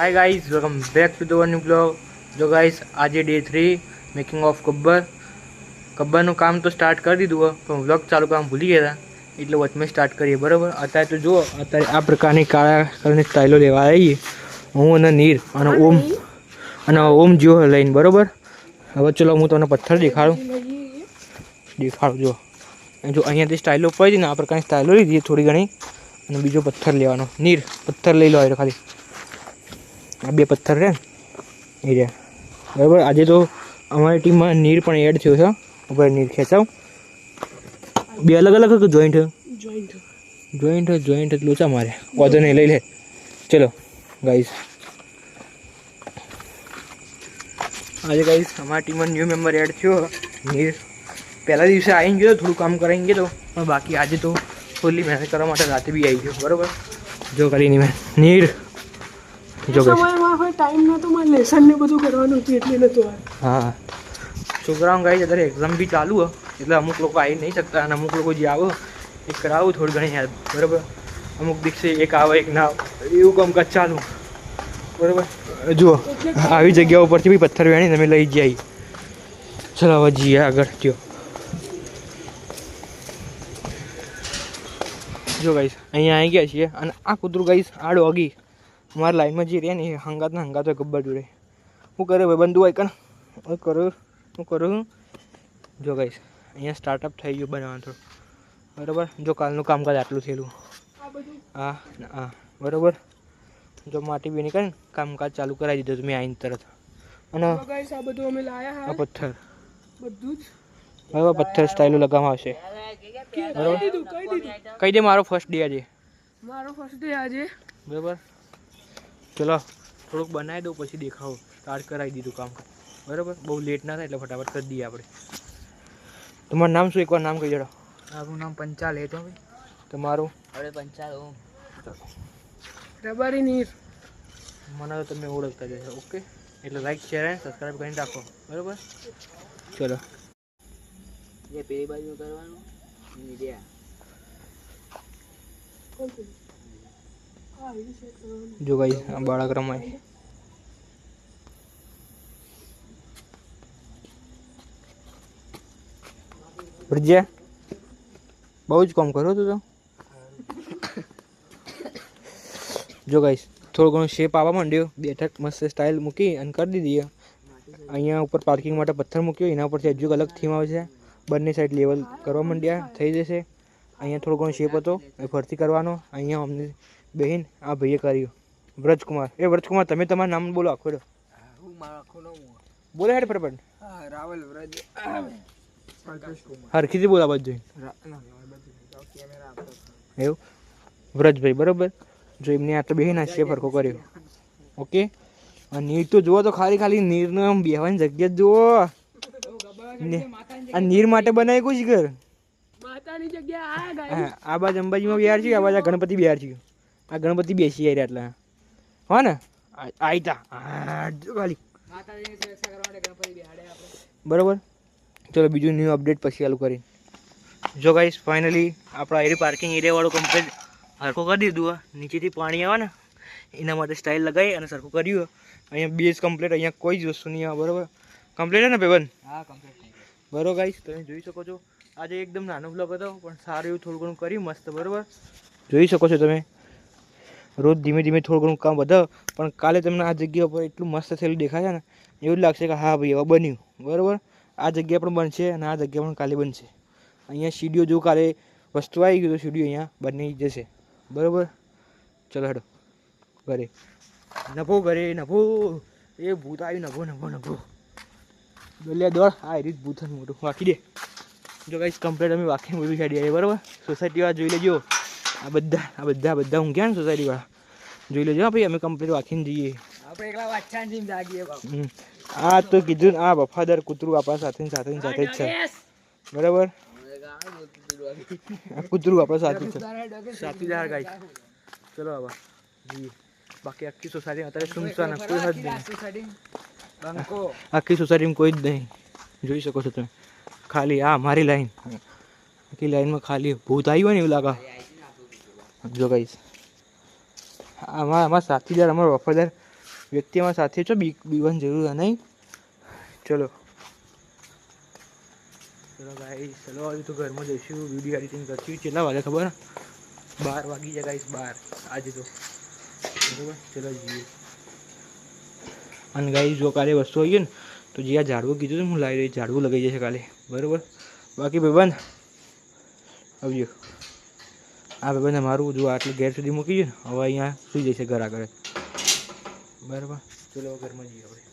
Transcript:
Hi guys, welcome back to the one new blog. जो guys आज day 3 making of गब्बरનું કામ તો સ્ટાર્ટ કરી દીધું હોય, પણ વ્લોગ ચાલુ કામ ભૂલી ગયા હતા એટલે વચમાં સ્ટાર્ટ કરીએ બરાબર। અત્યારે તો જુઓ, અત્યારે આ પ્રકારની કાળા કલરની સ્ટાઇલો લેવા આવીએ હું અને નીર અને ઓમ જેવો લઈને બરાબર। હવે ચલો હું તમને પથ્થર દેખાડું જો અહીંયાથી સ્ટાઇલો પડી ને આ પ્રકારની સ્ટાઇલો લીધી થોડી ઘણી, અને બીજો પથ્થર લેવાનો। નીર પથ્થર લઈ લો ખાલી, આ બે પથ્થર રહે ને એ રહ્યા બરાબર। આજે તો અમારી ટીમમાં નીર પણ એડ થયો છે ઉપર। નીર ખેંચાવ બે અલગ અલગ જોઈન્ટ લોચા મારે વાંધો નહીં, લઈ લે। ચલો ગાઈસ, આજે ગાઈસ અમારી ટીમમાં ન્યૂ મેમ્બર એડ થયો નીર। પહેલા દિવસે આવીને ગયો, થોડું કામ કરાવીને ગયો પણ બાકી આજે તો ફૂલ્લી મહેનત કરવા માટે રાતે બી આવી ગયો બરાબર। જો કરીને મેં નીર ટાઈમ નતો, મારે લેસન ને બધું કરવાનું હતું એટલે નતો આવ્યો। હા છોકરાઓ ગાઈ અત્યારે એક્ઝામ બી ચાલુ હોય એટલે અમુક લોકો આવી નહીં શકતા, અને અમુક લોકો જે આવો એ કરાવું થોડી ઘણી હેલ્પ બરાબર। અમુક દિવસે એક આવે એક ના એવું કામકાજ ચાલુ બરાબર। જુઓ આવી જગ્યા ઉપરથી બી પથ્થર વેણી તમે લઈ જઈએ। ચલો હવે જઈએ આગળ। જો ગાઈસ અહીંયા આવી ગયા છીએ, અને આ કૂતરું ગાઈસ આ ડોગી અમારા લાઈનમાં જે રહે ને એ હંગાત હોય ગબ્બર જોડે। શું કરે ભાઈ બંધુ હોય કણ હું કરું જો ગાઈસ અહીંયા સ્ટાર્ટઅપ થઈ ગયું બનાવવાનું થોડું બરાબર। જો કાલનું કામકાજ આટલું થયેલું હા હા બરાબર। જો માટી બી નીકળે ને કામકાજ ચાલુ કરાવી દીધું મેં આવીને તરત। અને આ બધું અમે લાયા આ પથ્થર બધું જ બરાબર, પથ્થર સ્ટાઇલો લગાવવામાં આવશે બરાબર। કહી દે મારો ફર્સ્ટ ડે આજે, બરાબર। ચલો થોડુંક બનાવી દઉં પછી દેખાવો, સ્ટાર્ટ કરાવી દીધું કામ બરાબર। બહુ લેટ ના થાય એટલે ફટાફટ કરી દઈએ આપણે। તમારું નામ શું, એકવાર નામ કહી જડો। મારું નામ પંચાલ હે તો ભાઈ। તમારું? અરે પંચાલ ઓમ રબારી નીર। મને તો તમે ઓળખતા જશો ઓકે, એટલે લાઈક શેર અને સબસ્ક્રાઈબ કરીને રાખો બરાબર। ચલો જે પેલી બાજુ કરવાનું મીડિયા જો ગાઈસ આ બાળક રમાય ભરજ્યા બહુ જ કામ કરો તું તો। જો ગાઈસ થોડું ઘણું શેપ આવવા માંડ્યો, બેઠક મસ્ત સ્ટાઇલ મૂકી અને કરી દીધી। અહીંયા ઉપર પાર્કિંગ માટે પથ્થર મૂક્યો, એના ઉપરથી હજુ અલગ થીમ આવશે, બંને સાઈડ લેવલ કરવા માંડ્યા, થઈ જશે। અહીંયા થોડો ઘણો શેપ હતો એ ફરતી કરવાનો। અહીંયા અમને બહેન આ ભાઈએ કર્યું વ્રજકુમાર। એ વ્રજકુમાર તમે તમારું નામ બોલો આખો બોલે હેડ ફટાફટ। રાવલ વ્રજ હરખીથી બોલા બધું એવું વ્રજભાઈ બરાબર। જો એમને આ તો બેહીને આ શેપ હરખો કર્યો ઓકે। અને નીર તો જુઓ તો ખાલી નીરનો આમ બેહવાની જગ્યા જુઓ, આ નીર માટે બનાવી કોઈ ઘર માતાની જગ્યા આ બાજુ અંબાજીમાં બિહાર છે, આ બાજુ ગણપતિ બિહાર છે। આ ગણપતિ બેસી આવ્યા એટલે હો ને આઈતા ખાલી બરાબર। ચલો બીજું ન્યૂ અપડેટ પછી ચાલુ કરી। જો ગાઈસ ફાઇનલી આપણા એરી પાર્કિંગ એરિયાવાળું કમ્પ્લીટ સરખું કરી દીધું। નીચેથી પાણી આવે ને એના માટે સ્ટાઇલ લગાવી અને સરખું કર્યું। અહીંયા બેઝ કમ્પ્લીટ, અહીંયા કોઈ જ વસ્તુ નહીં આવે બરાબર। કમ્પ્લીટ છે ને પેબન? હા કમ્પ્લીટ બરાબર ગાઈસ, તમે જોઈ શકો છો આજે એકદમ નાનો બ્લોગ હતો પણ સારું એવું થોડું ઘણું કર્યું મસ્ત બરાબર। જોઈ શકો છો તમે રોજ ધીમે ધીમે થોડું ઘણું કામ વધે, પણ કાલે તમને આ જગ્યા ઉપર એટલું મસ્ત થયેલું દેખાય છે ને એવું જ લાગશે કે હા ભાઈ હવે બન્યું બરાબર। આ જગ્યા પણ બનશે અને આ જગ્યા પણ કાલે બનશે। અહીંયા સીડીઓ જો કાલે વસ્તુ આવી ગયું તો સીડીઓ અહીંયા બની જશે બરાબર। ચલો હેડો ઘરે, નભો ઘરે નભો, એ ભૂત આવ્યું નભો લે દોડ, આ રીત ભૂત મોટું વાંકી દે। જો ગાઈસ કમ્પ્લીટ અમે વાંખી મોટું છાડી આવી બરાબર। સોસાયટીવાળા જોઈ લેજો, આ બધા ઊંઘ્યા ને સોસાયટીવાળા જોઈ લેજો ભાઈ, અમે કમ્પ્લીટ વાંખીને જઈએ આપણે એકલા વાંચા જીમ જાગીએ બાપુ। આ તો કીધું આ વફાદાર કૂતરું આપણા સાથે જ છે બરાબર। આ કૂતરું આપણા સાથે છે સાથીદાર ગાઈસ। ચલો હવે જઈએ, બાકી આખી સોસાયટી અત્યારે સુનસાન કોઈ જ નહીં, આખી સોસાયટીમાં કોઈ જ નહીં જોઈ શકો છો તમે। ખાલી આ મારી લાઈન, આખી લાઈનમાં ખાલી ભૂત આવ્યું હોય ને એવું લાગે। જો ગાઈસ અમારા સાથીદાર, અમારો વફાદાર વ્યક્તિ અમારા સાથે છો, બીવાની જરૂર નહીં. ચલો ચલો ગાઈસ, ચલો હવે તો ઘરમાં જઈશું, વિડીયો એડિટિંગ કરશું. કેટલા વાગે ખબર? 12 વાગી જાય ગાઈસ, 12 આજે તો. બરાબર, ચલો જઈએ. અને ગાઈસ જો કાલે વસ્તુ આવી ગઈ ને તો જે આ ઝાડવું કીધું હતું હું લાવી રહી, ઝાડવું લગાવી જશે કાલે. બરાબર. બાકી ભાઈબંધ આવજો. આ ભાઈબંધ મારું જો આટલું ઘેર સુધી મૂકી ગયું ને, હવે અહીંયા સુઈ જશે ઘર આગળ. બરાબર, ચલો ઘરમાં જઈએ આપણે.